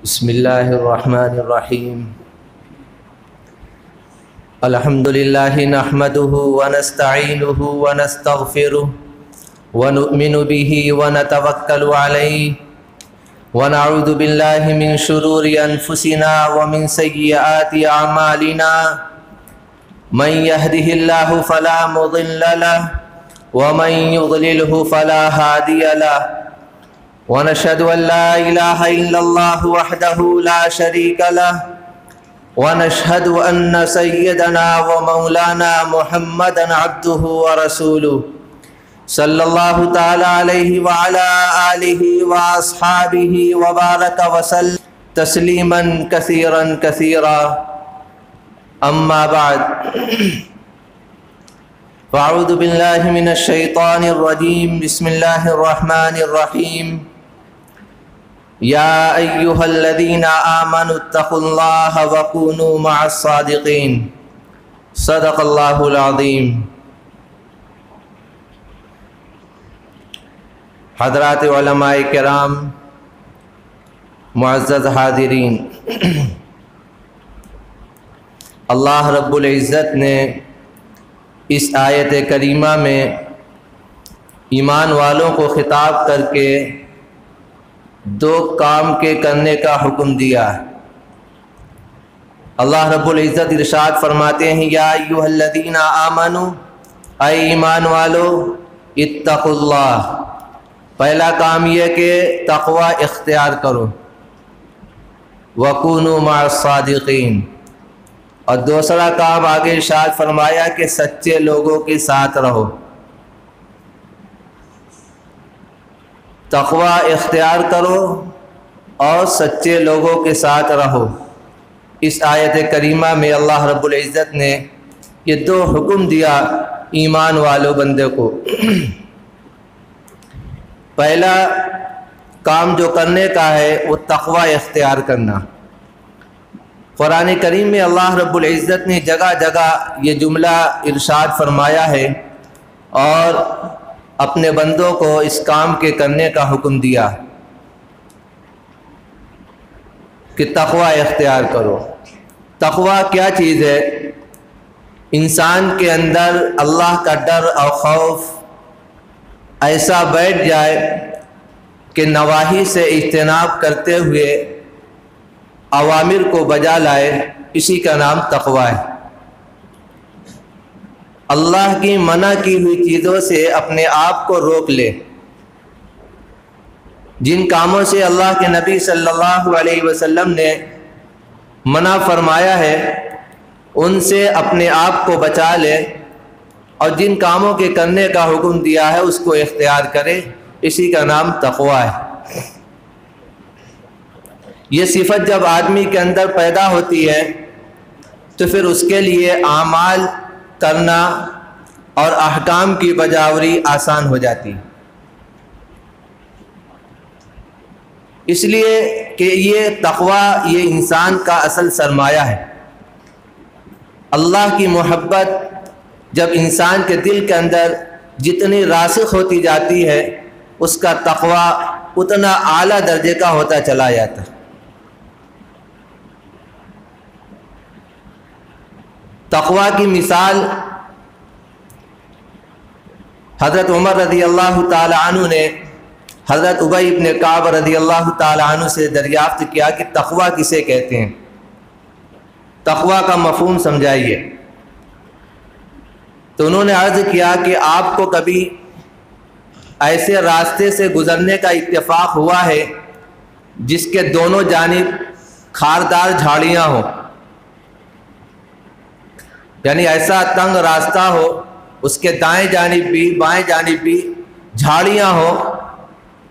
بسم الله الرحمن الرحيم. الحمد لله نحمده ونستعينه ونستغفره ونؤمن به ونتوكل عليه ونعوذ بالله من شرور أنفسنا ومن سيئات أعمالنا. من يهده الله فلا مضل له ومن يضلله فلا هادي له، ونشهد أن لا إله إلا الله وحده لا شريك له، ونشهد أن سيدنا ومولانا محمدا عبده ورسوله صلى الله تعالى عليه وعلى آله وأصحابه وبارك وسلم تسليما كثيرا كثيرا. أما بعد، فأعوذ بالله من الشيطان الرجيم. بسم الله الرحمن الرحيم. يا أيها الذين آمنوا اتقوا الله وكونوا مع الصادقين. صدق الله العظيم. حضرات علماء کرام، معزز حاضرین، اللہ رب العزت نے اس آیت کریمہ میں ایمان والوں کو خطاب کر کے دو کام کے کرنے کا حکم دیا. اللہ رب العزت ارشاد فرماتے ہیں، یا ایھا الذین آمنوا، اے ایمان والو، اتقوا اللہ. پہلا کام یہ کہ تقوی اختیار کرو، وکونوا مع الصادقین. اور دوسرا کام آگے ارشاد فرمایا کہ سچے لوگوں کے ساتھ رہو. تقوی اختیار کرو اور سچے لوگوں کے ساتھ رہو. اس آیت کریمہ میں اللہ رب العزت نے یہ دو حکم دیا ایمان والوں بندے کو. پہلا کام جو کرنے کا ہے وہ تقوی اختیار کرنا. قرآن کریم میں اللہ رب العزت نے جگہ جگہ یہ جملہ ارشاد فرمایا ہے اور اپنے بندوں کو اس کام کے کرنے کا حکم دیا کہ تقوی اختیار کرو. تقوی کیا چیز ہے؟ انسان کے اندر اللہ کا ڈر اور خوف ایسا بیٹھ جائے کہ نواہی سے اجتناب کرتے ہوئے اوامر کو بجا لائے. اسی کا نام تقوی ہے. اللہ کی منع کی ہوئی چیزوں سے اپنے آپ کو روک لے. جن کاموں سے اللہ کے نبی صلی اللہ علیہ وسلم نے منع فرمایا ہے ان سے اپنے آپ کو بچا لے، اور جن کاموں کے کرنے کا حکم دیا ہے اس کو اختیار کرے. اسی کا نام تقوی ہے. یہ صفت جب آدمی کے اندر پیدا ہوتی ہے تو پھر اس کے لیے اعمال کرنا اور احکام کی بجاوری آسان ہو جاتی. اس لیے کہ یہ تقوی یہ انسان کا اصل سرمایہ ہے. اللہ کی محبت جب انسان کے دل کے اندر جتنی راسخ ہوتی جاتی ہے اس کا تقوی اتنا اعلیٰ درجے کا ہوتا چلا جاتا ہے. تقوی کی مثال حضرت عمر رضی اللہ تعالی عنہ نے حضرت ابی بن کعب رضی اللہ تعالی عنہ سے دریافت کیا کہ تقوی کسے کہتے ہیں، تقوی کا مفہوم سمجھائیے. تو انہوں نے عرض کیا کہ آپ کو کبھی ایسے راستے سے گزرنے کا اتفاق ہوا ہے جس کے دونوں جانب خاردار جھاڑیاں ہوں، یعنی ایسا تنگ راستہ ہو اس کے دائیں جانب بھی بائیں جانب بھی جھاڑیاں ہوں،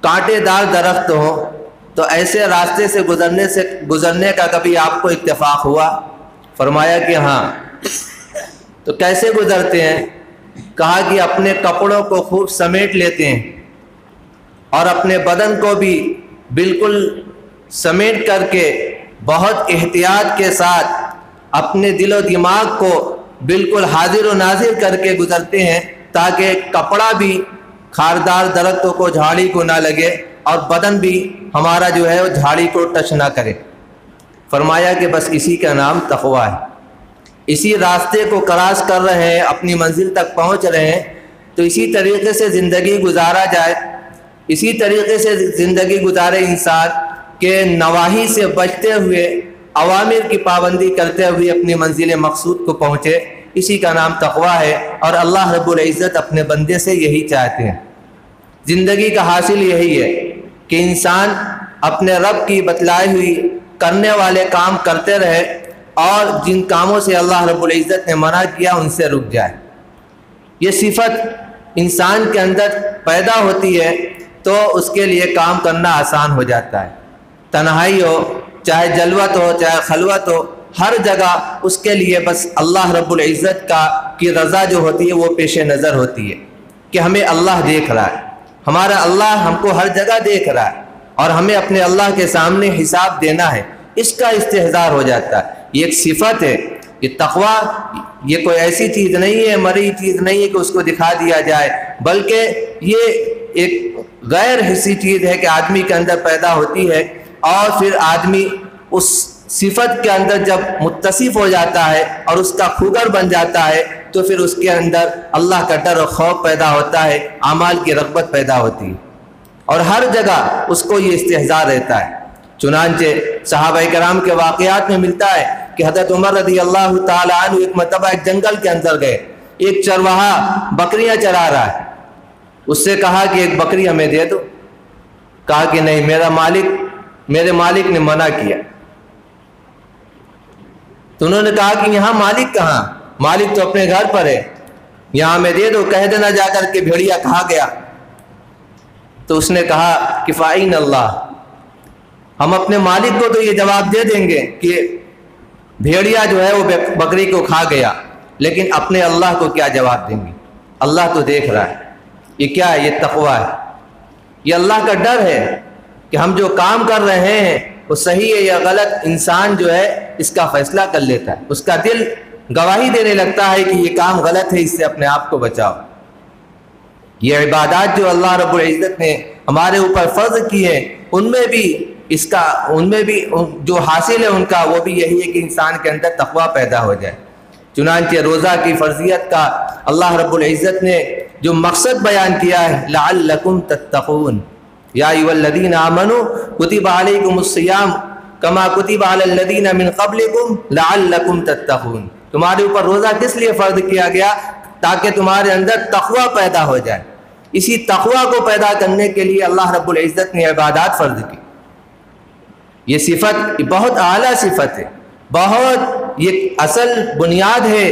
کانٹے دار درخت ہوں، تو ایسے راستے سے گزرنے کا کبھی آپ کو اتفاق ہوا؟ فرمایا کہ ہاں. تو کیسے گزرتے ہیں؟ کہا کہ اپنے کپڑوں کو خوب سمیٹ لیتے ہیں اور اپنے بدن کو بھی بالکل سمیٹ کر کے بہت احتیاط کے ساتھ اپنے دل و دماغ کو بالکل حاضر و ناظر کر کے گزرتے ہیں تاکہ کپڑا بھی خاردار درختوں کو جھاڑی کو نہ لگے اور بدن بھی ہمارا جو ہے وہ جھاڑی کو ٹچ نہ کرے۔ فرمایا کہ بس اسی کا نام تقویٰ ہے۔ اسی راستے کو کراس کر رہے ہیں، اپنی منزل تک پہنچ رہے ہیں، تو اسی طریقے سے زندگی گزارا جائے، اسی طریقے سے زندگی گزارے انسان کہ نواہی سے بچتے ہوئے، اوامر کی پابندی کرتے ہوئے اپنی منزل مقصود کو پہنچے، اسی کا نام تقویٰ ہے۔ اور اللہ رب العزت اپنے بندے سے یہی چاہتے ہیں۔ زندگی کا حاصل یہی ہے کہ انسان اپنے رب کی بتلائی ہوئی کرنے والے کام کرتے رہے، اور جن کاموں سے اللہ رب العزت نے منع کیا ان سے رک جائے۔ یہ صفت انسان کے اندر پیدا ہوتی ہے تو اس کے لیے کام کرنا آسان ہو جاتا ہے۔ تنہائی ہو، چاہے جلوت ہو، چاہے خلوت ہو، ہر جگہ اس کے لیے بس اللہ رب العزت کی رضا جو ہوتی ہے وہ پیش نظر ہوتی ہے کہ ہمیں اللہ دیکھ رہا ہے، ہمارا اللہ ہم کو ہر جگہ دیکھ رہا ہے، اور ہمیں اپنے اللہ کے سامنے حساب دینا ہے، اس کا استحضار ہو جاتا ہے۔ یہ ایک صفت ہے۔ یہ تقویٰ یہ کوئی ایسی چیز نہیں ہے، مری چیز نہیں ہے کہ اس کو دکھا دیا جائے، بلکہ یہ ایک غیر حسی چیز ہے کہ آدمی کے اندر پیدا ہوتی ہے، اور پھر آدمی اس صفت کے اندر جب متصف ہو جاتا ہے اور اس کا خوگر بن جاتا ہے تو پھر اس کے اندر اللہ کا ڈر و خوف پیدا ہوتا ہے، اعمال کی رغبت پیدا ہوتی ہے، اور ہر جگہ اس کو یہ استحضار رہتا ہے۔ چنانچہ صحابہ کرام کے واقعات میں ملتا ہے کہ حضرت عمر رضی اللہ تعالیٰ عنہ ایک مرتبہ ایک جنگل کے اندر گئے، ایک چرواہا بکریاں چرا رہا ہے، اس سے کہا کہ ایک بکری ہمیں دے دو، کہا کہ نہیں، میرے مالک نے منع کیا۔ تو انہوں نے کہا کہ یہاں مالک کہاں؟ مالک تو اپنے گھر پر ہے، یہاں ہمیں دے دو، کہہ دینا جا کر کے بھیڑیا کہا گیا۔ تو اس نے کہا کہ فَإِنَّ اللَّهَ، ہم اپنے مالک کو تو یہ جواب دے دیں گے کہ بھیڑیا جو ہے وہ بکری کو کھا گیا، لیکن اپنے اللہ کو کیا جواب دیں گے؟ اللہ تو دیکھ رہا ہے۔ یہ کیا ہے؟ یہ تقویٰ ہے، یہ اللہ کا ڈر ہے کہ ہم جو کام کر رہے ہیں وہ صحیح ہے یا غلط، انسان جو ہے اس کا فیصلہ کر لیتا ہے، اس کا دل گواہی دینے لگتا ہے کہ یہ کام غلط ہے، اس سے اپنے آپ کو بچاؤ۔ یہ عبادات جو اللہ رب العزت نے ہمارے اوپر فرض کی ہے، ان میں بھی جو حاصل ہے ان کا وہ بھی یہی ہے کہ انسان کے اندر تقویٰ پیدا ہو جائے۔ چنانچہ روزہ کی فرضیت کا اللہ رب العزت نے جو مقصد بیان کیا ہے، لعلکم تتقون، یا ایھا الذین آمنوا کتب علیکم الصیام کما کتب علی الذین من قبلکم لعلکم تتقون، تمہارے اوپر روزہ کس لیے فرض کیا گیا؟ تاکہ تمہارے اندر تقویٰ پیدا ہو جائے۔ اسی تقویٰ کو پیدا کرنے کے لیے اللہ رب العزت نے عبادات فرض کی۔ یہ صفت بہت اعلیٰ صفت ہے، بہت یہ اصل بنیاد ہے۔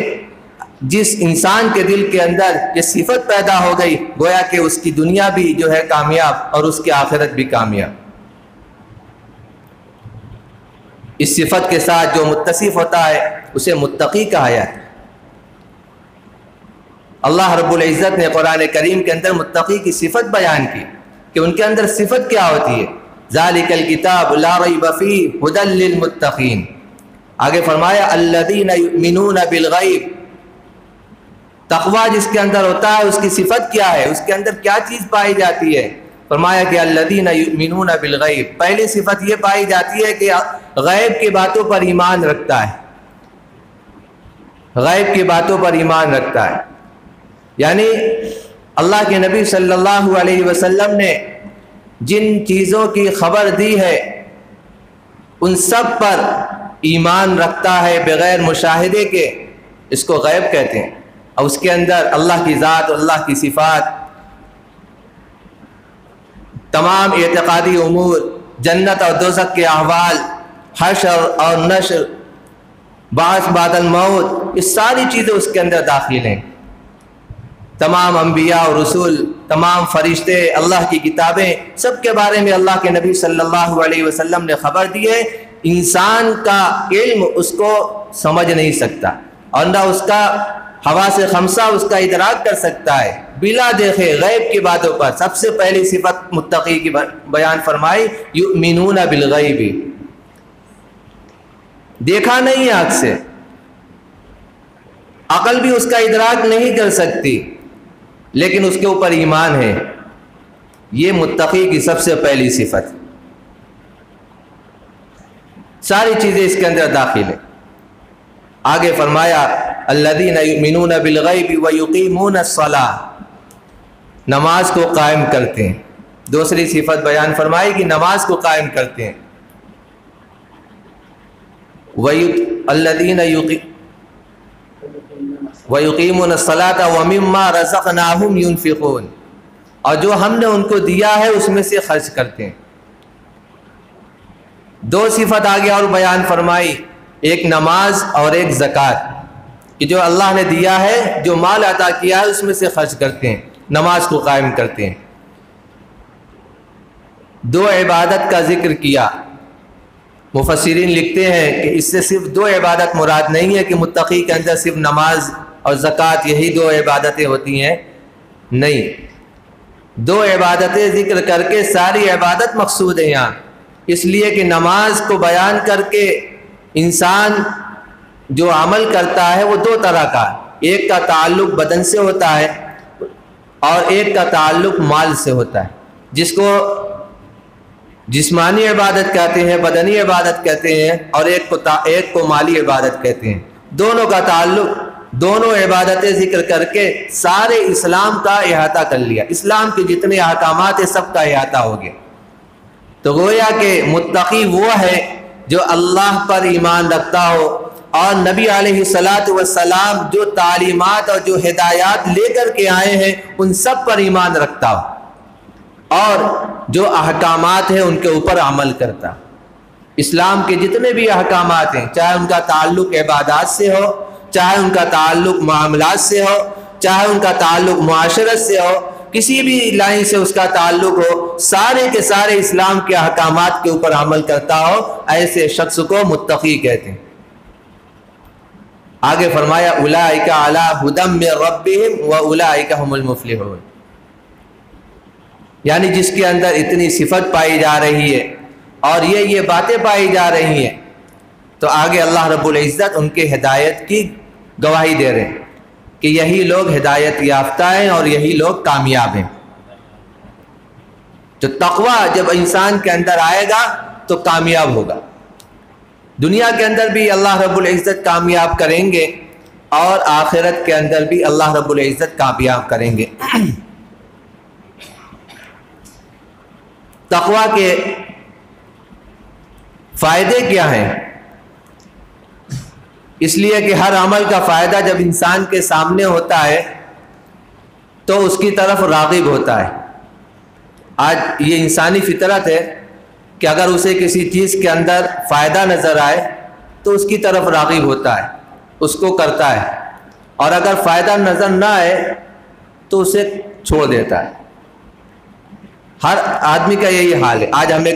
جس انسان کے دل کے اندر یہ صفت پیدا ہو گئی، گویا کہ اس کی دنیا بھی جو ہے کامیاب اور اس کی آخرت بھی کامیاب۔ اس صفت کے ساتھ جو متصف ہوتا ہے اسے متقی کہا جاتا ہے۔ اللہ رب العزت نے قرآن کریم کے اندر متقی کی صفت بیان کی کہ ان کے اندر صفت کیا ہوتی ہے، ذالک الکتاب لا ریب فیہ ھدی للمتقین۔ آگے فرمایا الذین یؤمنون بالغیب، تقویٰ جس کے اندر ہوتا ہے اس کی صفت کیا ہے، اس کے اندر کیا چیز پائی جاتی ہے؟ فرمایا کہ الذین یؤمنون بالغیب، پہلی صفت یہ پائی جاتی ہے کہ غیب کی باتوں پر ایمان رکھتا ہے، غیب کی باتوں پر ایمان رکھتا ہے، یعنی اللہ کے نبی صلی اللہ علیہ وسلم نے جن چیزوں کی خبر دی ہے ان سب پر ایمان رکھتا ہے بغیر مشاہدے کے، اس کو غیب کہتے ہیں۔ اور اس کے اندر اللہ کی ذات اور اللہ کی صفات، تمام اعتقادی امور، جنت اور دوزخ کے احوال، حشر اور نشر، بعث بعد الموت، یہ ساری چیزیں اس کے اندر داخل ہیں۔ تمام انبیاء اور رسول، تمام فرشتے، اللہ کی کتابیں، سب کے بارے میں اللہ کے نبی صلی اللہ علیہ وسلم نے خبر دی ہے۔ انسان کا علم اس کو سمجھ نہیں سکتا، اور نہ اس کا حواس خمسہ اس کا ادراک کر سکتا ہے بلا دیکھے غیب کی باتوں پر۔ سب سے پہلی صفت متقی کی بیان فرمائی، یؤمنون بالغیب، دیکھا نہیں آنکھ سے، عقل بھی اس کا ادراک نہیں کر سکتی، لیکن اس کے اوپر ایمان ہے۔ یہ متقی کی سب سے پہلی صفت. ساری چیزیں اس کے اندر داخل ہیں. آگے فرمایا الذین یؤمنون بالغیب ویقیمون الصلاۃ، نماز کو قائم کرتے ہیں. دوسری صفت بیان فرمائی کہ نماز کو قائم کرتے ہیں. الذین ویقیمون الصلاۃ ومما رزقناہم ینفقون، اور جو ہم نے ان کو دیا ہے اس میں سے خرچ کرتے ہیں. دو صفت آگے اور بیان فرمائی، ایک نماز اور ایک زکوٰۃ، کہ جو اللہ نے دیا ہے، جو مال عطا کیا ہے اس میں سے خرچ کرتے ہیں، نماز کو قائم کرتے ہیں. دو عبادت کا ذکر کیا. مفسرین لکھتے ہیں کہ اس سے صرف دو عبادت مراد نہیں ہے کہ متقی کے اندر صرف نماز اور زکوٰۃ یہی دو عبادتیں ہوتی ہیں، نہیں، دو عبادتیں ذکر کر کے ساری عبادت مقصود ہے یہاں. اس لیے کہ نماز کو بیان کر کے انسان جو عمل کرتا ہے وہ دو طرح کا، ایک کا تعلق بدن سے ہوتا ہے اور ایک کا تعلق مال سے ہوتا ہے، جس کو جسمانی عبادت کہتے ہیں، بدنی عبادت کہتے ہیں، اور ایک کو مالی عبادت کہتے ہیں. دونوں کا تعلق، دونوں عبادتیں ذکر کر کے سارے اسلام کا احاطہ کر لیا. اسلام کے جتنے احکامات ہیں سب کا احاطہ ہو گیا. تو گویا کہ متقی وہ ہے جو اللہ پر ایمان رکھتا ہو اور نبی علیہ الصلاۃ والسلام جو تعلیمات اور جو ہدایات لے کر کے آئے ہیں ان سب پر ایمان رکھتا ہو اور جو احکامات ہیں ان کے اوپر عمل کرتا. اسلام کے جتنے بھی احکامات ہیں، چاہے ان کا تعلق عبادات سے ہو، چاہے ان کا تعلق معاملات سے ہو، چاہے ان کا تعلق معاشرت سے ہو، کسی بھی لائن سے اس کا تعلق ہو، سارے کے سارے اسلام کے احکامات کے اوپر عمل کرتا ہو، ایسے شخص کو متقی کہتے ہیں. آگے فرمایا اولئک علی ھدی من ربہم واولئک ھم المفلحون، یعنی جس کے اندر اتنی صفت پائی جا رہی ہے اور یہ باتیں پائی جا رہی ہیں، تو آگے اللہ رب العزت ان کے ہدایت کی گواہی دے رہے ہیں کہ یہی لوگ ہدایت یافتہ ہیں اور یہی لوگ کامیاب ہیں. تو تقوی جب انسان کے اندر آئے گا تو کامیاب ہوگا. دنیا کے اندر بھی اللہ رب العزت کامیاب کریں گے اور آخرت کے اندر بھی اللہ رب العزت کامیاب کریں گے. تقوی کے فائدے کیا ہیں؟ اس لیے کہ ہر عمل کا فائدہ جب انسان کے سامنے ہوتا ہے تو اس کی طرف راغب ہوتا ہے. آج یہ انسانی فطرت ہے کہ اگر اسے کسی چیز کے اندر فائدہ نظر آئے تو اس کی طرف راغب ہوتا ہے، اس کو کرتا ہے، اور اگر فائدہ نظر نہ آئے تو اسے چھوڑ دیتا ہے. ہر آدمی کا یہی حال ہے. آج ہمیں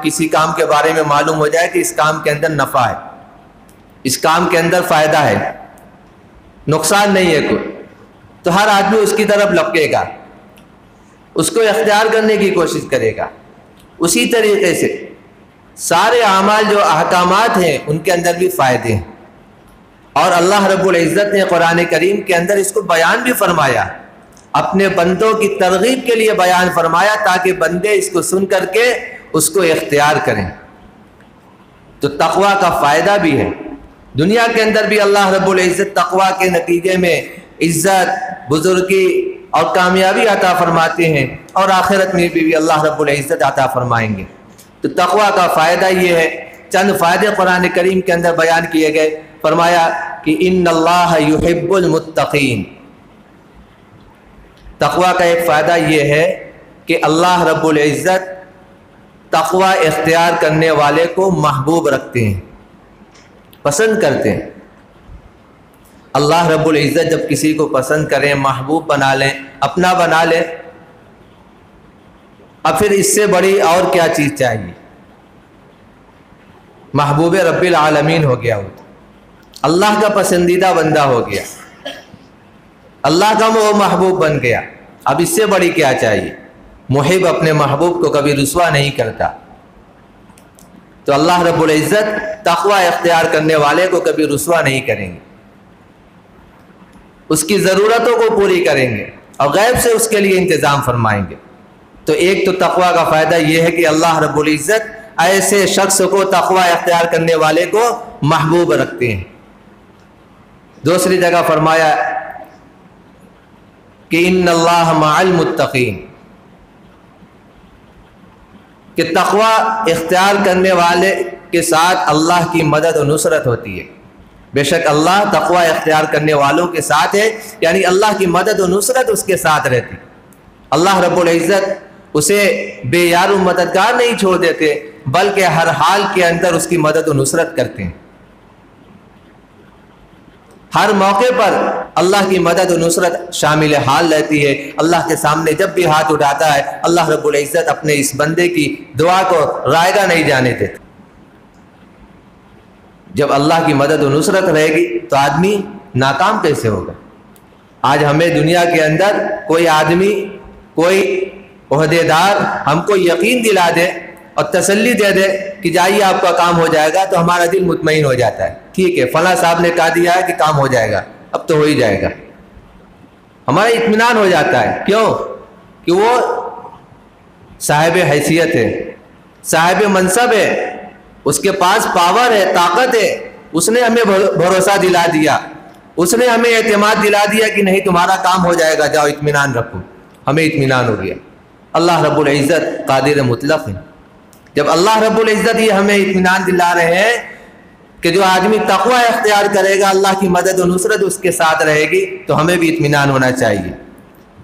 کسی کام کے بارے میں معلوم ہو جائے کہ اس کام کے اندر نفع ہے، اس کام کے اندر فائدہ ہے، نقصان نہیں ہے کوئی، تو ہر آدمی اس کی طرف لپکے گا، اس کو اختیار کرنے کی کوشش کرے گا. اسی طریقے سے سارے اعمال جو احکامات ہیں ان کے اندر بھی فائدے ہیں، اور اللہ رب العزت نے قرآن کریم کے اندر اس کو بیان بھی فرمایا، اپنے بندوں کی ترغیب کے لیے بیان فرمایا تاکہ بندے اس کو سن کر کے اس کو اختیار کریں. تو تقوی کا فائدہ بھی ہے. دنیا کے اندر بھی اللہ رب العزت تقوی کے نتیجے میں عزت، بزرگی اور کامیابی عطا فرماتے ہیں، اور آخرت میں بھی اللہ رب العزت عطا فرمائیں گے. تو تقوی کا فائدہ یہ ہے. چند فائدے قرآن کریم کے اندر بیان کیے گئے. فرمایا کہ ان اللہ یحب المتقین. تقوی کا ایک فائدہ یہ ہے کہ اللہ رب العزت تقوی اختیار کرنے والے کو محبوب رکھتے ہیں، پسند کرتے ہیں. اللہ رب العزت جب کسی کو پسند کریں، محبوب بنا لیں، اپنا بنا لیں، اب پھر اس سے بڑی اور کیا چیز چاہیے؟ محبوب رب العالمین ہو گیا، ہوتا اللہ کا پسندیدہ بندہ ہو گیا، اللہ کا وہ محبوب بن گیا. اب اس سے بڑی کیا چاہیے؟ محب اپنے محبوب کو کبھی رسوا نہیں کرتا. تو اللہ رب العزت تقوی اختیار کرنے والے کو کبھی رسوا نہیں کریں گے، اس کی ضرورتوں کو پوری کریں گے اور غیب سے اس کے لیے انتظام فرمائیں گے. تو ایک تو تقوی کا فائدہ یہ ہے کہ اللہ رب العزت ایسے شخص کو تقوی اختیار کرنے والے کو محبوب رکھتے ہیں۔ دوسری جگہ فرمایا کہ ان اللہ مع المتقین، کہ تقوی اختیار کرنے والے کے ساتھ اللہ کی مدد و نصرت ہوتی ہے۔ بے شک اللہ تقوی اختیار کرنے والوں کے ساتھ ہے، یعنی اللہ کی مدد و نصرت اس کے ساتھ رہتی۔ اللہ رب العزت اسے بے یار و مددگار نہیں چھوڑ دیتے، بلکہ ہر حال کے اندر اس کی مدد و نصرت کرتے ہیں۔ ہر موقع پر اللہ کی مدد و نصرت شامل حال رہتی ہے۔ اللہ کے سامنے جب بھی ہاتھ اٹھاتا ہے، اللہ رب العزت اپنے اس بندے کی دعا کو رائگاں نہیں جانے دیتے۔ جب اللہ کی مدد و نصرت رہے گی تو آدمی ناکام کیسے ہوگا؟ آج ہمیں دنیا کے اندر کوئی آدمی، کوئی عہدے دار ہم کو یقین دلا دے اور تسلی دے دے کہ جائیے آپ کا کام ہو جائے گا، تو ہمارا دل مطمئن ہو جاتا ہے، ٹھیک ہے فلاں صاحب نے کہا دیا ہے کہ کام ہو جائے گا، اب تو ہو ہی جائے گا، ہمارا اطمینان ہو جاتا ہے۔ کیوں؟ کہ وہ صاحب حیثیت ہے، صاحب منصب ہے، اس کے پاس پاور ہے، طاقت ہے، اس نے ہمیں بھروسہ دلا دیا، اس نے ہمیں اعتماد دلا دیا کہ نہیں تمہارا کام ہو جائے گا، جاؤ اطمینان رکھو۔ ہمیں اطمینان ہو گیا۔ اللہ رب العزت قادر مطلق ہے۔ جب اللہ رب العزت یہ ہمیں اطمینان دلا رہے ہیں کہ جو آدمی تقوی اختیار کرے گا اللہ کی مدد و نصرت اس کے ساتھ رہے گی، تو ہمیں بھی اطمینان ہونا چاہیے،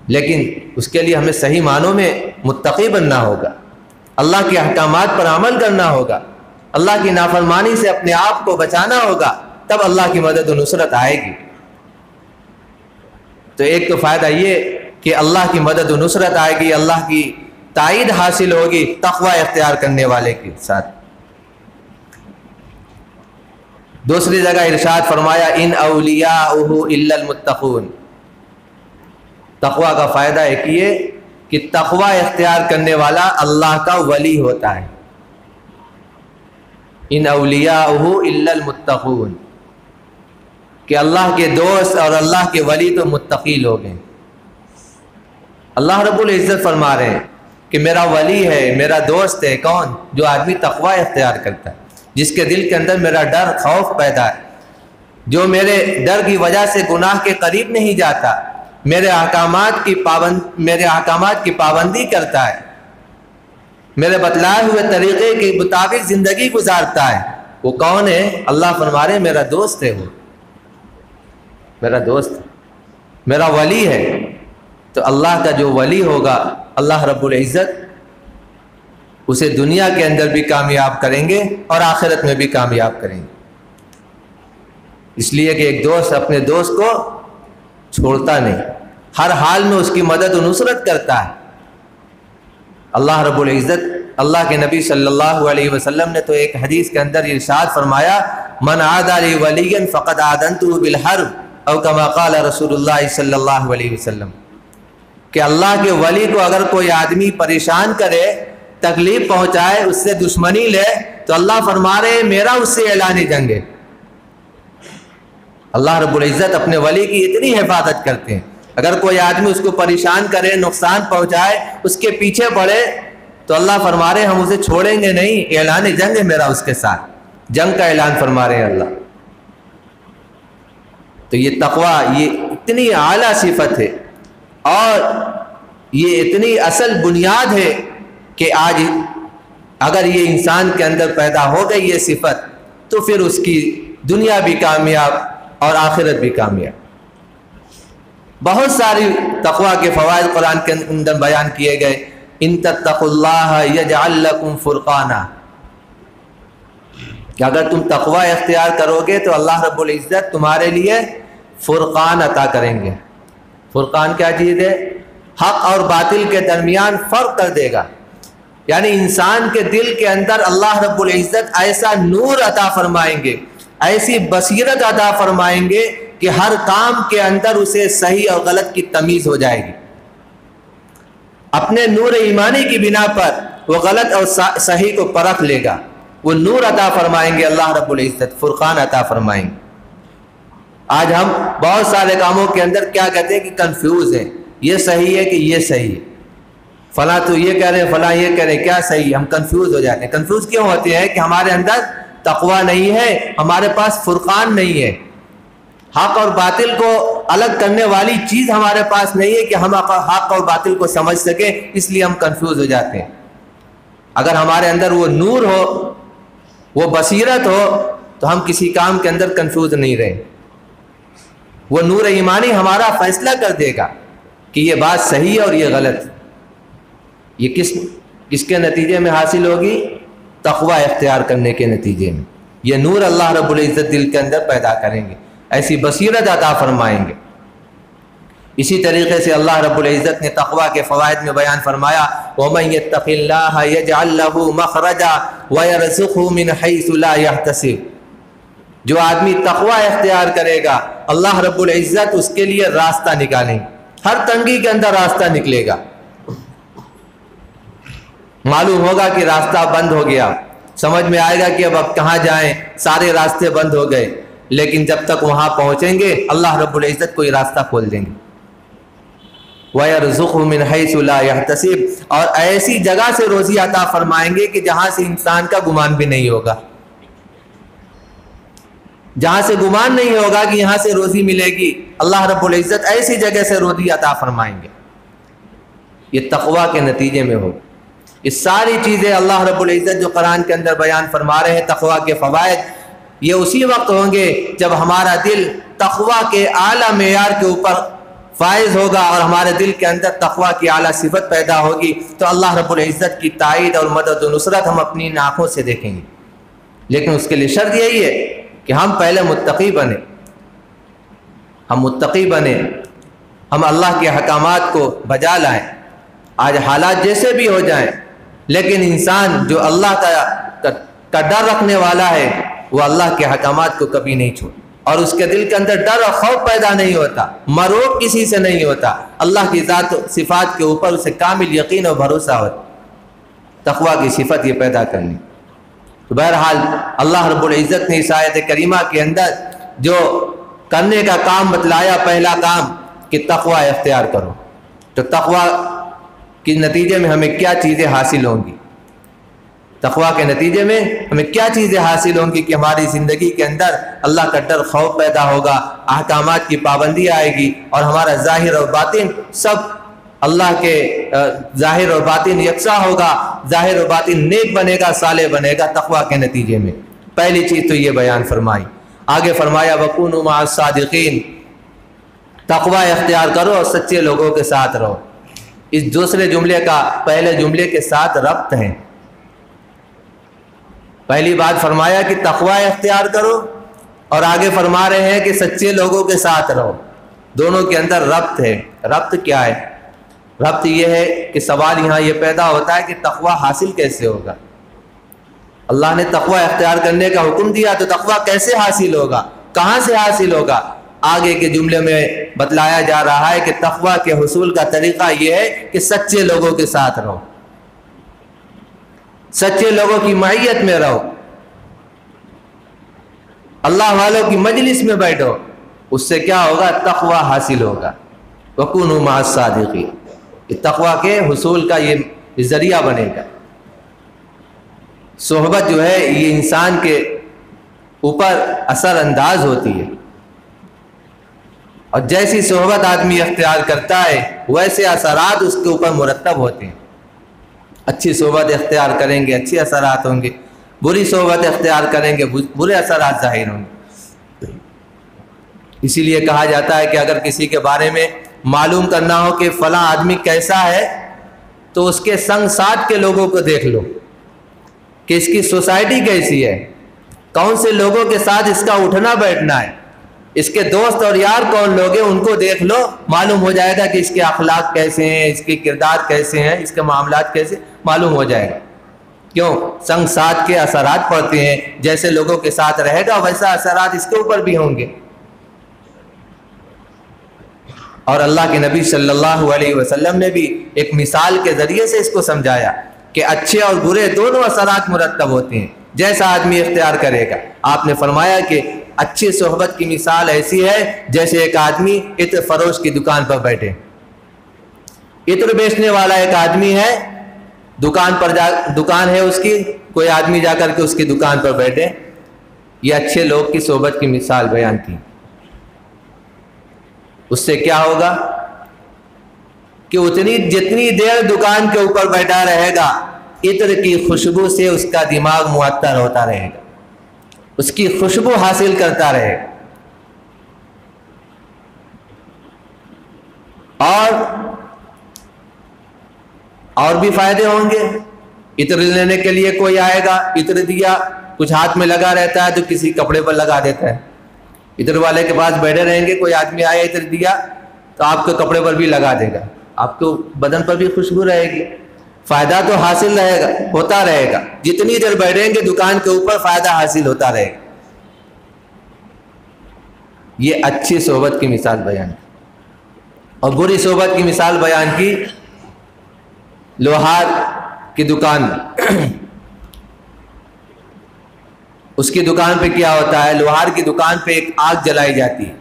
لیکن اس کے لیے ہمیں صحیح معنوں میں متقی بننا ہوگا، اللہ کے احکامات پر عمل کرنا ہوگا، اللہ کی نافرمانی سے اپنے آپ کو بچانا ہوگا، تب اللہ کی مدد و نصرت آئے گی۔ تو ایک تو فائدہ یہ کہ اللہ کی مدد و نصرت آئے گی، اللہ کی تائید حاصل ہوگی تقوی اختیار کرنے والے کے ساتھ۔ دوسری جگہ ارشاد فرمایا ان اولیاءہ الا المتقون۔ تقوی کا فائدہ ایک یہ کہ تقوی اختیار کرنے والا اللہ کا ولی ہوتا ہے۔ ان اولیاءہ الا المتقون، کہ اللہ کے دوست اور اللہ کے ولی تو متقی لوگ ہیں۔ اللہ رب العزت فرما رہے ہیں کہ میرا ولی ہے، میرا دوست ہے، کون؟ جو آدمی تقوی اختیار کرتا ہے، جس کے دل کے اندر میرا ڈر، خوف پیدا ہے، جو میرے ڈر کی وجہ سے گناہ کے قریب نہیں جاتا، میرے احکامات کی پابندی کرتا ہے، میرے بتلائے ہوئے طریقے کے مطابق زندگی گزارتا ہے۔ وہ کون ہے؟ اللہ فرما رہے ہیں میرا دوست ہے، وہ میرا دوست، میرا ولی ہے۔ تو اللہ کا جو ولی ہوگا اللہ رب العزت اسے دنیا کے اندر بھی کامیاب کریں گے اور آخرت میں بھی کامیاب کریں گے، اس لیے کہ ایک دوست اپنے دوست کو چھوڑتا نہیں، ہر حال میں اس کی مدد و نصرت کرتا ہے۔ اللہ رب العزت، اللہ کے نبی صلی اللہ علیہ وسلم نے تو ایک حدیث کے اندر ارشاد فرمایا من عادى لي وليا فقد آذنته بالحرب او كما قال رسول اللہ صلی اللہ علیہ وسلم، کہ اللہ کے ولی کو اگر کوئی آدمی پریشان کرے، تکلیف پہنچائے، اس سے دشمنی لے، تو اللہ فرما رہے ہیں میرا اس سے اعلان جنگ ہے۔ اللہ رب العزت اپنے ولی کی اتنی حفاظت کرتے ہیں، اگر کوئی آدمی اس کو پریشان کرے، نقصان پہنچائے، اس کے پیچھے پڑے، تو اللہ فرما رہے ہیں ہم اسے چھوڑیں گے نہیں، اعلان جنگ ہے میرا اس کے ساتھ، جنگ کا اعلان فرما رہے ہیں اللہ۔ تو یہ تقوی یہ اتنی اعلیٰ صفت ہے اور یہ اتنی اصل بنیاد ہے کہ آج اگر یہ انسان کے اندر پیدا ہو گئی یہ صفت، تو پھر اس کی دنیا بھی کامیاب اور آخرت بھی کامیاب۔ بہت ساری تقوی کے فوائد قرآن کے اندر بیان کیے گئے، ان تتقوا اللہ یجعل لکم فرقانا، کہ اگر تم تقوی اختیار کرو گے تو اللہ رب العزت تمہارے لیے فرقان عطا کریں گے۔ فرقان کیا چیز ہے؟ حق اور باطل کے درمیان فرق کر دے گا، یعنی انسان کے دل کے اندر اللہ رب العزت ایسا نور عطا فرمائیں گے، ایسی بصیرت عطا فرمائیں گے کہ ہر کام کے اندر اسے صحیح اور غلط کی تمیز ہو جائے گی۔ اپنے نور ایمانی کی بنا پر وہ غلط اور صحیح کو پرکھ لے گا، وہ نور عطا فرمائیں گے اللہ رب العزت، فرقان عطا فرمائیں گے۔ آج ہم بہت سارے کاموں کے اندر کیا کہتے ہیں کہ کنفیوز ہیں، یہ صحیح ہے کہ یہ صحیح ہے، فلاں تو یہ کہہ رہے ہیں، فلاں یہ کہہ رہے ہیں، کیا صحیح ہے؟ ہم کنفیوز ہو جاتے ہیں۔ کنفیوز کیوں ہوتے ہیں؟ کہ ہمارے اندر تقویٰ نہیں ہے، ہمارے پاس فرقان نہیں ہے، حق اور باطل کو الگ کرنے والی چیز ہمارے پاس نہیں ہے کہ ہم حق اور باطل کو سمجھ سکیں، اس لیے ہم کنفیوز ہو جاتے ہیں۔ اگر ہمارے اندر وہ نور ہو، وہ بصیرت ہو، تو ہم کسی کام کے اندر کنفیوز نہیں رہیں۔ وہ نور ایمانی ہمارا فیصلہ کر دے گا کہ یہ بات صحیح ہے اور یہ غلط۔ یہ کس کے نتیجے میں حاصل ہوگی؟ تقویٰ اختیار کرنے کے نتیجے میں۔ یہ نور اللہ رب العزت دل کے اندر پیدا کریں گے، ایسی بصیرت عطا فرمائیں گے۔ اسی طریقے سے اللہ رب العزت نے تقویٰ کے فوائد میں بیان فرمایا وَمَن يَتَّقِ اللَّهَ يَجْعَل لَّهُ مَخْرَجًا وَيَرْزُقْهُ مِنْ حَيْثُ لَا يَحْتَسِبُ۔ جو آدمی تقویٰ اختیار کرے گا، اللہ رب العزت اس کے لیے راستہ نکالیں گے، ہر تنگی کے اندر راستہ نکلے گا۔ معلوم ہوگا کہ راستہ بند ہو گیا، سمجھ میں آئے گا کہ اب کہاں جائیں، سارے راستے بند ہو گئے، لیکن جب تک وہاں پہنچیں گے اللہ رب العزت کوئی راستہ کھول دیں گے۔ وَيَرْزُقْهُ مِنْ حَيْثُ لَا يَحْتَسِبُ، اور ایسی جگہ سے روزی عطا فرمائیں گے کہ جہاں سے انسان کا گمان بھی نہیں ہوگا، جہاں سے گمان نہیں ہوگا کہ یہاں سے روزی ملے گی، اللہ رب العزت ایسی جگہ سے روزی عطا فرمائیں گے۔ یہ تقویٰ کے نتیجے میں ہوگا۔ یہ ساری چیزیں اللہ رب العزت جو قرآن کے اندر بیان فرما رہے ہیں تقویٰ کے فوائد، یہ اسی وقت ہوں گے جب ہمارا دل تقویٰ کے اعلیٰ معیار کے اوپر فائز ہوگا اور ہمارے دل کے اندر تقویٰ کی اعلیٰ صفت پیدا ہوگی، تو اللہ رب العزت کی تائید اور مدد و نصرت ہم اپنی آنکھوں سے دیکھیں گے۔ لیکن اس کے لیے شرط یہی ہے کہ ہم پہلے متقی بنیں، ہم متقی بنیں، ہم اللہ کے احکامات کو بجا لائیں۔ آج حالات جیسے بھی ہو جائیں، لیکن انسان جو اللہ کا ڈر رکھنے والا ہے وہ اللہ کے احکامات کو کبھی نہیں چھوڑ، اور اس کے دل کے اندر ڈر اور خوف پیدا نہیں ہوتا، مروب کسی سے نہیں ہوتا، اللہ کی ذات و صفات کے اوپر اسے کامل یقین اور بھروسہ ہوتا۔ تقویٰ کی صفت یہ پیدا کرنی۔ تو بہرحال اللہ رب العزت نے اس آیت کریمہ کے اندر جو کرنے کا کام بتلایا، پہلا کام کہ تقویٰ اختیار کرو، تو تقویٰ کے نتیجے میں ہمیں کیا چیزیں حاصل ہوں گی؟ تقویٰ کے نتیجے میں ہمیں کیا چیزیں حاصل ہوں گی کہ ہماری زندگی کے اندر اللہ کا ڈر خوف پیدا ہوگا، احکامات کی پابندی آئے گی، اور ہمارا ظاہر اور باطن سب اللہ کے ظاہر اور باطن یکساں ہوگا، ظاہر اور باطن نیک بنے گا، صالح بنے گا تقویٰ کے نتیجے میں۔ پہلی چیز تو یہ بیان فرمائی۔ آگے فرمایا وَكُونُوا مَعَ الصَّادِقِينَ، تقویٰ اختیار کرو اور سچے لوگوں کے ساتھ رہو۔ اس دوسرے جملے کا پہلے جملے کے ساتھ ربط ہے۔ پہلی بات فرمایا کہ تقویٰ اختیار کرو، اور آگے فرما رہے ہیں کہ سچے لوگوں کے ساتھ رہو۔ دونوں کے اندر ربط ہے۔ ربط کیا ہے؟ ربط یہ ہے کہ سوال یہاں یہ پیدا ہوتا ہے کہ تقویٰ حاصل کیسے ہوگا؟ اللہ نے تقویٰ اختیار کرنے کا حکم دیا، تو تقویٰ کیسے حاصل ہوگا؟ کہاں سے حاصل ہوگا؟ آگے کے جملے میں بتلایا جا رہا ہے کہ تقویٰ کے حصول کا طریقہ یہ ہے کہ سچے لوگوں کے ساتھ رہو، سچے لوگوں کی معیت میں رہو، اللہ والوں کی مجلس میں بیٹھو۔ اس سے کیا ہوگا؟ تقویٰ حاصل ہوگا۔ وَكُونُوا مَعَ الصَّادِقِينَ، تقویٰ کے حصول کا یہ ذریعہ بنے گا۔ صحبت جو ہے یہ انسان کے اوپر اثر انداز ہوتی ہے، اور جیسی صحبت آدمی اختیار کرتا ہے ویسے اثرات اس کے اوپر مرتب ہوتے ہیں۔ اچھی صحبت اختیار کریں گے اچھے اثرات ہوں گے، بری صحبت اختیار کریں گے برے اثرات ظاہر ہوں گے۔ اسی لیے کہا جاتا ہے کہ اگر کسی کے بارے میں معلوم کرنا ہو کہ فلاں آدمی کیسا ہے، تو اس کے سنگ ساتھ کے لوگوں کو دیکھ لو کہ اس کی سوسائٹی کیسی ہے، کون سے لوگوں کے ساتھ اس کا اٹھنا بیٹھنا ہے، اس کے دوست اور یار کون لوگ ہیں، ان کو دیکھ لو، معلوم ہو جائے گا کہ اس کے اخلاق کیسے ہیں، اس کے کردار کیسے ہیں، اس کے معاملات کیسے، معلوم ہو جائے گا۔ کیوں؟ سنگ ساتھ کے اثرات پڑتے ہیں، جیسے لوگوں کے ساتھ رہے گا ویسا اثرات اس کے اوپر بھی ہوں گے۔ اور اللہ کے نبی صلی اللہ علیہ وسلم نے بھی ایک مثال کے ذریعے سے اس کو سمجھایا کہ اچھے اور برے دونوں اثرات مرتب ہوتے ہیں، جیسا آدمی اختیار کرے گا۔ آپ نے فرمایا کہ اچھی صحبت کی مثال ایسی ہے جیسے ایک آدمی عطر فروش کی دکان پر بیٹھے، عطر بیچنے والا ایک آدمی ہے، دکان ہے اس کی، کوئی آدمی جا کر کے اس کی دکان پر بیٹھے، یہ اچھے لوگ کی صحبت کی مثال بیان کی۔ اس سے کیا ہوگا کہ جتنی دیر دکان کے اوپر بیٹھا رہے گا، عطر کی خوشبو سے اس کا دماغ معطر ہوتا رہے گا، اس کی خوشبو حاصل کرتا رہے گا۔ اور بھی فائدے ہوں گے۔ عطر لینے کے لیے کوئی آئے گا، عطر دیا، کچھ ہاتھ میں لگا رہتا ہے تو کسی کپڑے پر لگا دیتا ہے، عطر والے کے پاس بیٹھے رہیں گے، کوئی آدمی آئے عطر دیا تو آپ کے کپڑے پر بھی لگا دے گا، آپ کو بدن پر بھی خوشبو رہے گی، فائدہ تو حاصل رہے گا، ہوتا رہے گا، جتنی دیر بیٹھیں گے دکان کے اوپر فائدہ حاصل ہوتا رہے گا۔ یہ اچھی صحبت کی مثال بیان کی۔ اور بری صحبت کی مثال بیان کی لوہار کی دکان میں۔ اس کی دکان پہ کیا ہوتا ہے، لوہار کی دکان پہ ایک آگ جلائی جاتی ہے،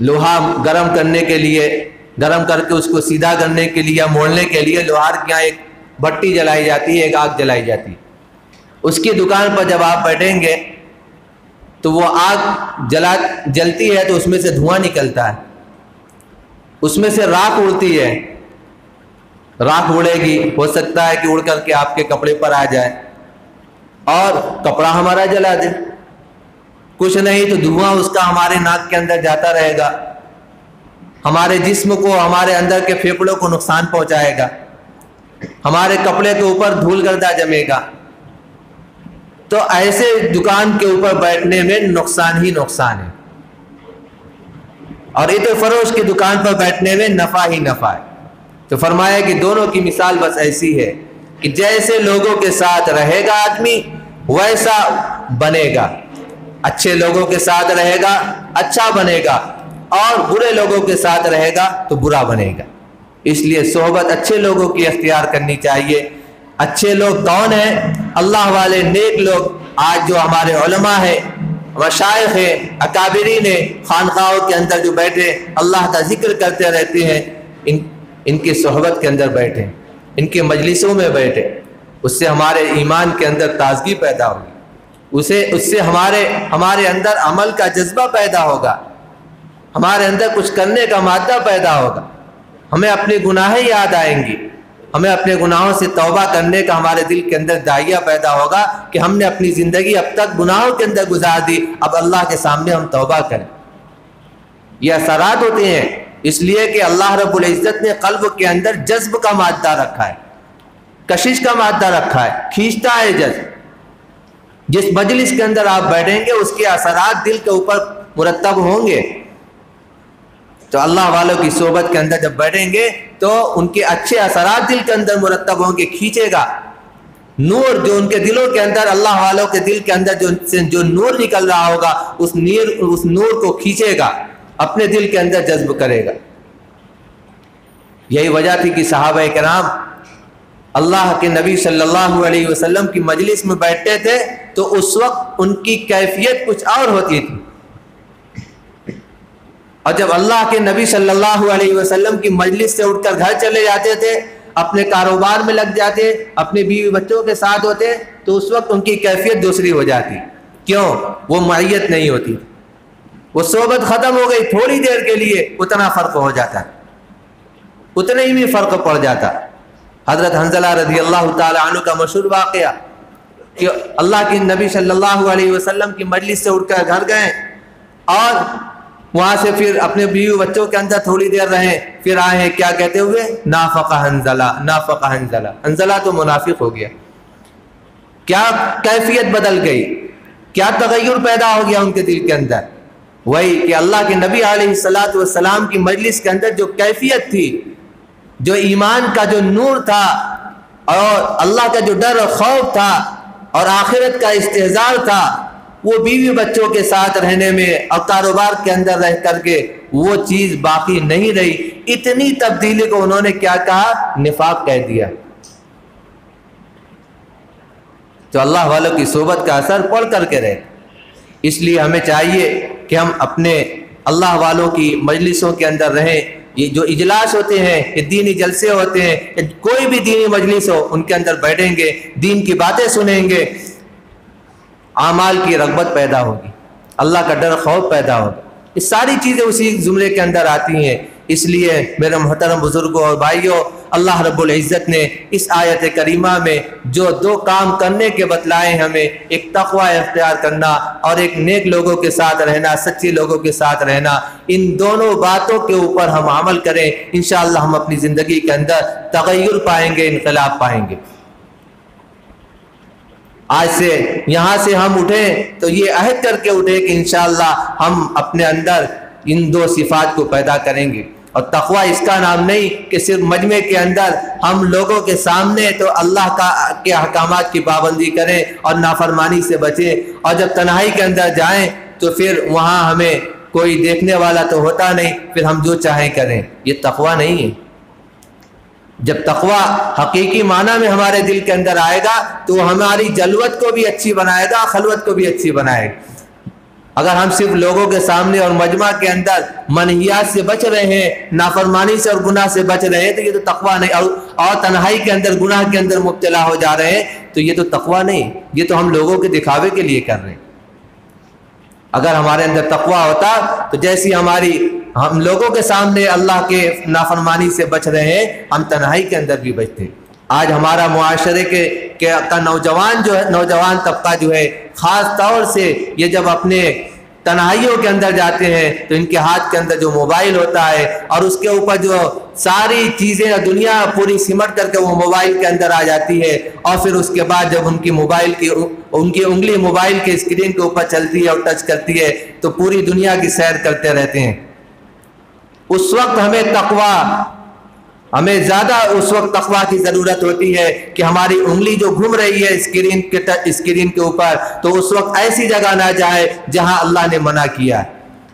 لوہا گرم کرنے کے لیے، گرم کر کے اس کو سیدھا کرنے کے لیے، موڑنے کے لیے لوہار کے یہاں ایک بٹی جلائی جاتی ہے، ایک آگ جلائی جاتی ہے۔ اس کی دکان پر جب آپ بیٹھیں گے تو وہ آگ جلتی ہے تو اس میں سے دھواں نکلتا ہے، اس میں سے راکھ اڑتی ہے، راکھ اڑے گی، ہو سکتا ہے کہ اڑ کر کے آپ کے کپڑے پر آ جائے اور کپڑا ہمارا جلا دے، کچھ نہیں تو دھواں اس کا ہمارے ناک کے اندر جاتا رہے گا، ہمارے جسم کو، ہمارے اندر کے پھیپھڑوں کو نقصان پہنچائے گا، ہمارے کپڑے کے اوپر دھول گردہ جمے گا۔ تو ایسے دکان کے اوپر بیٹھنے میں نقصان ہی نقصان ہے، اور عطر فروش کی دکان پر بیٹھنے میں نفع ہی نفع ہے۔ تو فرمایا کہ دونوں کی مثال بس ایسی ہے کہ جیسے لوگوں کے ساتھ رہے گا آدمی ویسا بنے گا، اچھے لوگوں کے ساتھ رہے گا اچھا بنے گا، اور برے لوگوں کے ساتھ رہے گا تو برا بنے گا۔ اس لیے صحبت اچھے لوگوں کی اختیار کرنی چاہیے۔ اچھے لوگ کون ہیں؟ اللہ والے نیک لوگ، آج جو ہمارے علماء ہیں، مشائخ ہیں، اکابرین ہیں، خانقاہوں کے اندر جو بیٹھے اللہ کا ذکر کرتے رہتے ہیں، ان کی صحبت کے اندر بیٹھے، ان کے مجلسوں میں بیٹھے، اس سے ہمارے ایمان کے اندر تازگی پیدا ہوگی، اس سے ہمارے اندر عمل کا جذبہ پیدا ہوگا، ہمارے اندر کچھ کرنے کا مادہ پیدا ہوگا، ہمیں اپنے گناہیں یاد آئیں گی، ہمیں اپنے گناہوں سے توبہ کرنے کا ہمارے دل کے اندر داعیہ پیدا ہوگا کہ ہم نے اپنی زندگی اب تک گناہوں کے اندر گزار دی، اب اللہ کے سامنے ہم توبہ کریں۔ یہ اثرات ہوتے ہیں اس لیے کہ اللہ رب العزت نے قلب کے اندر جذب کا مادہ رکھا ہے، کشش کا مادہ رکھا ہے، کھینچتا ہے جذب۔ جس مجلس کے اندر آپ بیٹھیں گے اس کے اثرات دل کے اوپر مرتب ہوں گے۔ تو اللہ والوں کی صحبت کے اندر جب بیٹھیں گے تو ان کے اچھے اثرات دل کے اندر مرتب ہوں گے، کھینچے گا نور جو ان کے دلوں کے اندر، اللہ والوں کے دل کے اندر جو نور نکل رہا ہوگا اس نور کو کھینچے گا، اپنے دل کے اندر جذب کرے گا۔ یہی وجہ تھی کہ صحابہ کرام اللہ کے نبی صلی اللہ علیہ وسلم کی مجلس میں بیٹھتے تھے تو اس وقت ان کی کیفیت کچھ اور ہوتی تھی، اور جب اللہ کے نبی صلی اللہ علیہ وسلم کی مجلس سے اٹھ کر گھر چلے جاتے تھے، اپنے کاروبار میں لگ جاتے، اپنے بیوی بچوں کے ساتھ ہوتے، تو اس وقت ان کی کیفیت دوسری ہو جاتی۔ کیوں؟ وہ معیت نہیں ہوتی، وہ صحبت ختم ہو گئی، تھوڑی دیر کے لیے اتنا فرق ہو جاتا، اتنے ہی بھی فرق پڑ جاتا۔ حضرت حنظلہ رضی اللہ تعالی عنہ کا مشہور واقعہ کہ اللہ کے نبی صلی اللہ علیہ وسلم کی مجلس سے اٹھ کر گھر گئے اور وہاں سے پھر اپنے بیوی بچوں کے اندر تھوڑی دیر رہے، پھر آئے ہیں کیا کہتے ہوئے؟ نافق حنظلہ، نافق حنظلہ، حنظلہ تو منافق ہو گیا۔ کیا کیفیت بدل گئی، کیا تغیر پیدا ہو گیا ان کے دل کے اندر؟ وہی کہ اللہ کے نبی علیہ الصلوۃ والسلام کی مجلس کے اندر جو کیفیت تھی، جو ایمان کا جو نور تھا، اور اللہ کا جو ڈر اور خوف تھا، اور آخرت کا استحضار تھا، وہ بیوی بچوں کے ساتھ رہنے میں اور کاروبار کے اندر رہ کر کے وہ چیز باقی نہیں رہی۔ اتنی تبدیلی کو انہوں نے کیا کہا؟ نفاق کہہ دیا۔ تو اللہ والوں کی صحبت کا اثر پڑھ کر کے رہے۔ اس لیے ہمیں چاہیے کہ ہم اپنے اللہ والوں کی مجلسوں کے اندر رہیں، یہ جو اجلاس ہوتے ہیں، یہ دینی جلسے ہوتے ہیں، کوئی بھی دینی مجلس ہو، ان کے اندر بیٹھیں گے، دین کی باتیں سنیں گے، اعمال کی رغبت پیدا ہوگی، اللہ کا ڈر خوف پیدا ہوگا۔ یہ ساری چیزیں اسی زمرے کے اندر آتی ہیں۔ اس لیے میرے محترم بزرگوں اور بھائیوں، اللہ رب العزت نے اس آیت کریمہ میں جو دو کام کرنے کے بتلائے ہمیں، ایک تقوی اختیار کرنا اور ایک نیک لوگوں کے ساتھ رہنا، سچے لوگوں کے ساتھ رہنا، ان دونوں باتوں کے اوپر ہم عمل کریں، انشاءاللہ ہم اپنی زندگی کے اندر تغیر پائیں گے، انقلاب پائیں گے۔ آج سے یہاں سے ہم اٹھیں تو یہ عہد کر کے اٹھیں کہ انشاءاللہ ہم اپنے اندر ان دو صفات کو پیدا کریں گے۔ اور تقوی اس کا نام نہیں کہ صرف مجمع کے اندر ہم لوگوں کے سامنے تو اللہ کے احکامات کی پابندی کریں اور نافرمانی سے بچیں، اور جب تنہائی کے اندر جائیں تو پھر وہاں ہمیں کوئی دیکھنے والا تو ہوتا نہیں، پھر ہم جو چاہیں کریں۔ یہ تقوی نہیں ہے۔ جب تقوی حقیقی معنی میں ہمارے دل کے اندر آئے گا تو وہ ہماری جلوت کو بھی اچھی بنائے گا، خلوت کو بھی اچھی بنائے گا۔ اگر ہم صرف لوگوں کے سامنے اور مجمع کے اندر منہیات سے بچ رہے ہیں، نافرمانی سے اور گناہ سے بچ رہے ہیں، تو یہ تو تقوی نہیں، اور تنہائی کے اندر گناہ کے اندر مبتلا ہو جا رہے ہیں، تو یہ تو تقوی نہیں، یہ تو ہم لوگوں کے دکھاوے کے لیے کر رہے ہیں۔ اگر ہمارے اندر تقوی ہوتا تو جیسی ہم لوگوں کے سامنے اللہ کے نافرمانی سے بچ رہے ہیں، ہم تنہائی کے اندر بھی بچتے۔ آج ہمارا معاشرے کا نوجوان طبقہ جو ہے، خاص طور سے یہ جب اپنے تنہائیوں کے اندر جاتے ہیں تو ان کے ہاتھ کے اندر جو موبائل ہوتا ہے اور اس کے اوپر جو ساری چیزیں دنیا پوری سمٹ کر کے وہ موبائل کے اندر آ جاتی ہے، اور پھر اس کے بعد جب ان کی انگلی موبائل کے اسکرین کے اوپر چلتی ہے اور ٹچ کرتی ہے تو پوری دنیا کی سیر کرتے رہتے ہیں۔ اس وقت ہمیں زیادہ تقوی کی ضرورت ہوتی ہے کہ ہماری انگلی جو گھوم رہی ہے اسکرین کے اوپر، تو اس وقت ایسی جگہ نہ جائے جہاں اللہ نے منع کیا ہے،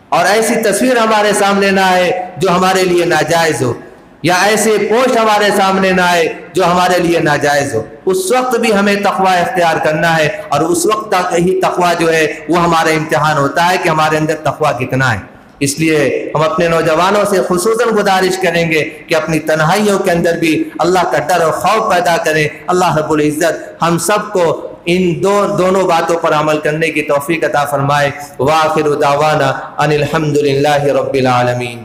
اور ایسی تصویر ہمارے سامنے نہ آئے جو ہمارے لیے ناجائز ہو، یا ایسے پوسٹ ہمارے سامنے نہ آئے جو ہمارے لیے ناجائز ہو۔ اس وقت بھی ہمیں تقوی اختیار کرنا ہے، اور اس وقت تک ہی تقوی جو ہے وہ ہمارا امتحان ہوتا ہے کہ ہمارے اندر تقوی کتنا ہے۔ اس لیے ہم اپنے نوجوانوں سے خصوصاً گزارش کریں گے کہ اپنی تنہائیوں کے اندر بھی اللہ کا ڈر اور خوف پیدا کریں۔ اللہ رب العزت ہم سب کو ان دونوں باتوں پر عمل کرنے کی توفیق عطا فرمائے۔ وآخر دعوانا ان الحمد للہ رب العالمین۔